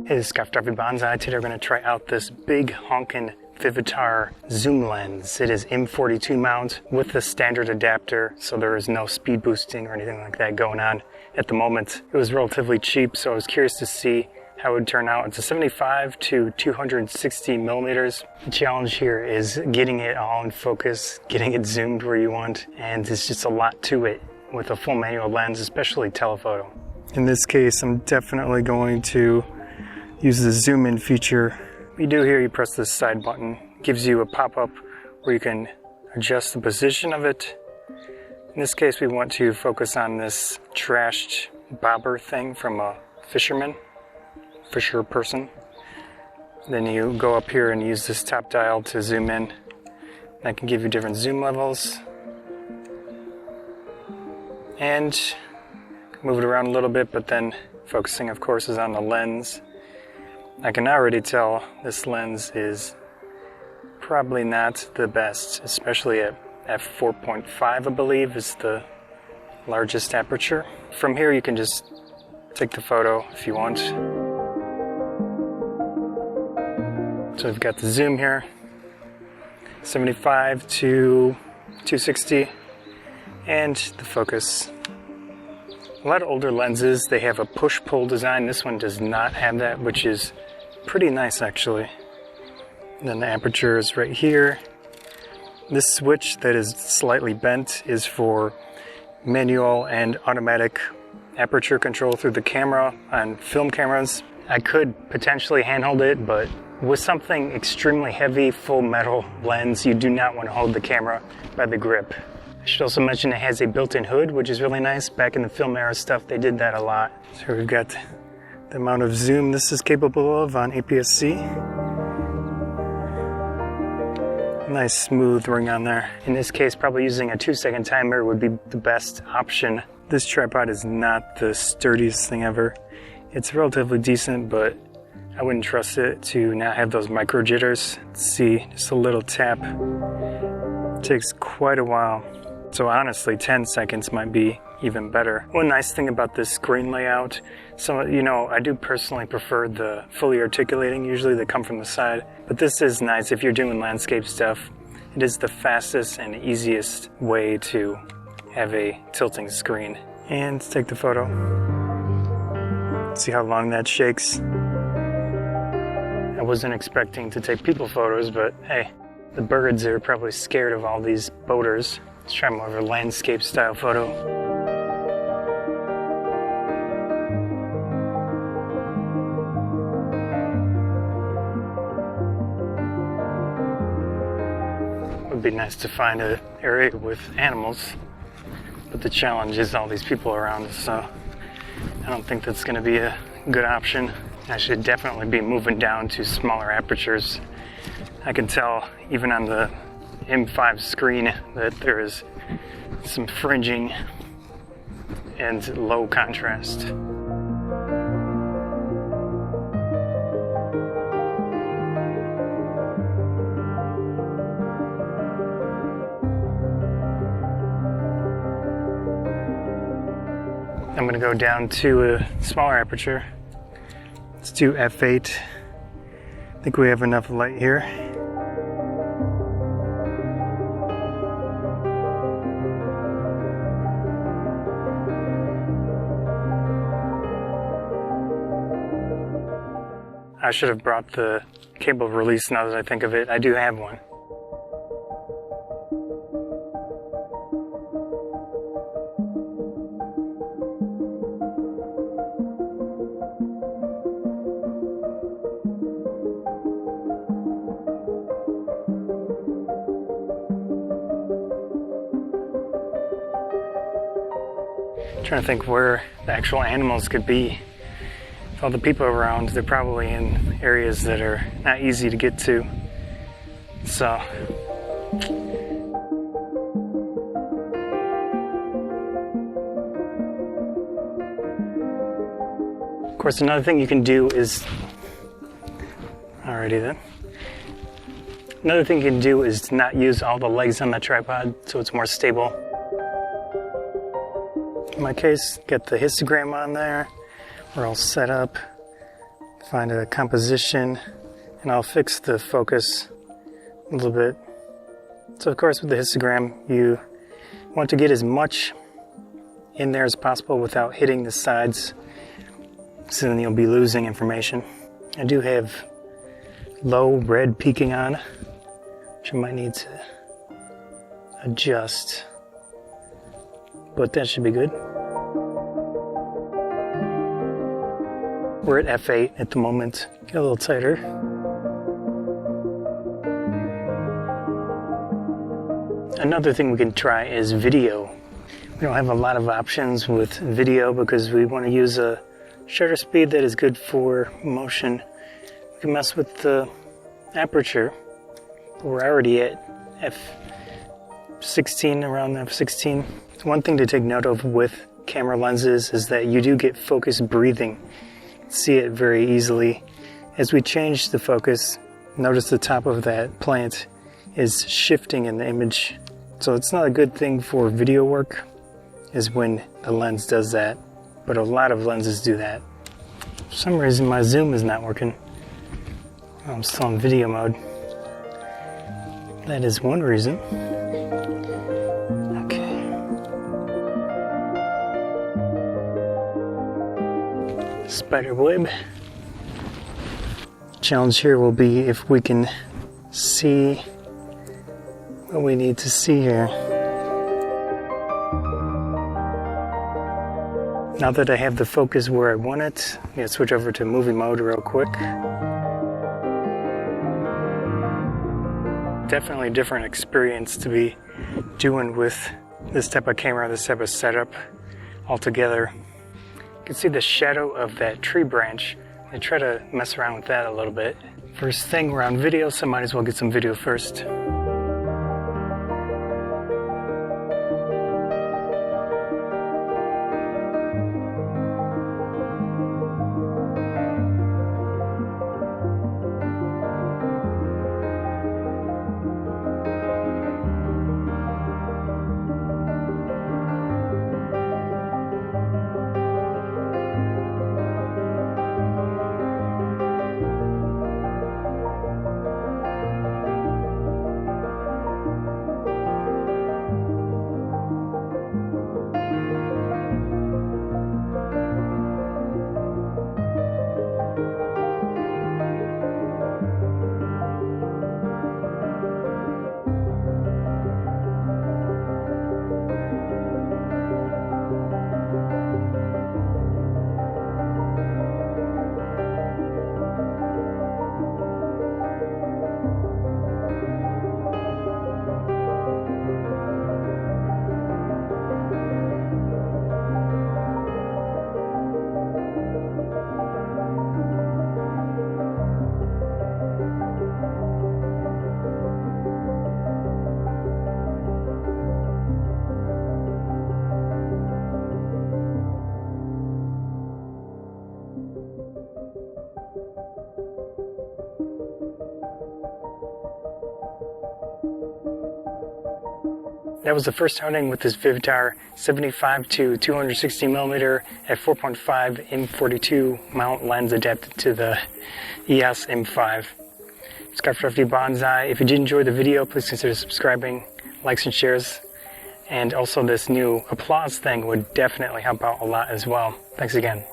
Hey, this is Scott from Banzai. Today we're going to try out this big honkin' Vivitar zoom lens. It is M42 mount with the standard adapter, so there is no speed boosting or anything like that going on at the moment. It was relatively cheap, so I was curious to see how it would turn out. It's a 75 to 260 millimeters. The challenge here is getting it all in focus, getting it zoomed where you want, and it's just a lot to it with a full manual lens, especially telephoto. In this case, I'm definitely going to use the zoom in feature. What you do here, you press this side button. It gives you a pop-up where you can adjust the position of it. In this case, we want to focus on this trashed bobber thing from a fisher person. Then you go up here and use this top dial to zoom in. That can give you different zoom levels. And move it around a little bit, but then focusing, of course, is on the lens. I can already tell this lens is probably not the best, especially at f4.5, I believe, is the largest aperture. From here, you can just take the photo if you want. So we've got the zoom here, 75 to 260, and the focus. A lot of older lenses, they have a push-pull design. This one does not have that, which is pretty nice actually. And then the aperture is right here. This switch that is slightly bent is for manual and automatic aperture control through the camera on film cameras. I could potentially handhold it, but with something extremely heavy, full metal lens, you do not want to hold the camera by the grip. I should also mention it has a built-in hood, which is really nice. Back in the film era stuff, they did that a lot. So we've got the amount of zoom this is capable of on APS-C. Nice smooth ring on there. In this case, probably using a 2-second timer would be the best option. This tripod is not the sturdiest thing ever. It's relatively decent, but I wouldn't trust it to not have those micro jitters. Let's see, just a little tap. It takes quite a while. So honestly, 10 seconds might be even better. One nice thing about this screen layout, I do personally prefer the fully articulating, usually they come from the side, but this is nice if you're doing landscape stuff. It is the fastest and easiest way to have a tilting screen. And let's take the photo. See how long that shakes. I wasn't expecting to take people photos, but hey, the birds are probably scared of all these boaters. Let's try more of a landscape style photo. It would be nice to find an area with animals, but the challenge is all these people around, so I don't think that's going to be a good option. I should definitely be moving down to smaller apertures. I can tell even on the M5 screen that there is some fringing and low contrast. I'm going to go down to a smaller aperture. Let's do f8. I think we have enough light here. I should have brought the cable release now that I think of it. I do have one. I'm trying to think where the actual animals could be. With all the people around, they're probably in areas that are not easy to get to. So, of course, another thing you can do is, alrighty then. Another thing you can do is to not use all the legs on the tripod so it's more stable. In my case, get the histogram on there. We're all set up. find a composition, and I'll fix the focus a little bit. So of course with the histogram, you want to get as much in there as possible without hitting the sides, so then you'll be losing information. I do have low red peaking on, which I might need to adjust, but that should be good. We're at f8 at the moment. Get a little tighter. Another thing we can try is video. We don't have a lot of options with video because we want to use a shutter speed that is good for motion. We can mess with the aperture. We're already at f16, around f16. One thing to take note of with camera lenses is that you do get focus breathing. See it very easily. As we change the focus, notice the top of that plant is shifting in the image. So it's not a good thing for video work, is when the lens does that, but a lot of lenses do that. For some reason my zoom is not working. I'm still in video mode. That is one reason. Okay. Spider web. Challenge here will be if we can see what we need to see here. Now that I have the focus where I want it, I'm going to switch over to movie mode real quick. Definitely a different experience to be doing with this type of camera, this type of setup altogether. You can see the shadow of that tree branch. I try to mess around with that a little bit. First thing, we're on video, so I might as well get some video first. That was the first outing with this Vivitar 75 to 260mm f4.5 M42 mount lens adapted to the EOS M5. Scott from Banzai. If you did enjoy the video, please consider subscribing, likes and shares, and also this new applause thing would definitely help out a lot as well. Thanks again.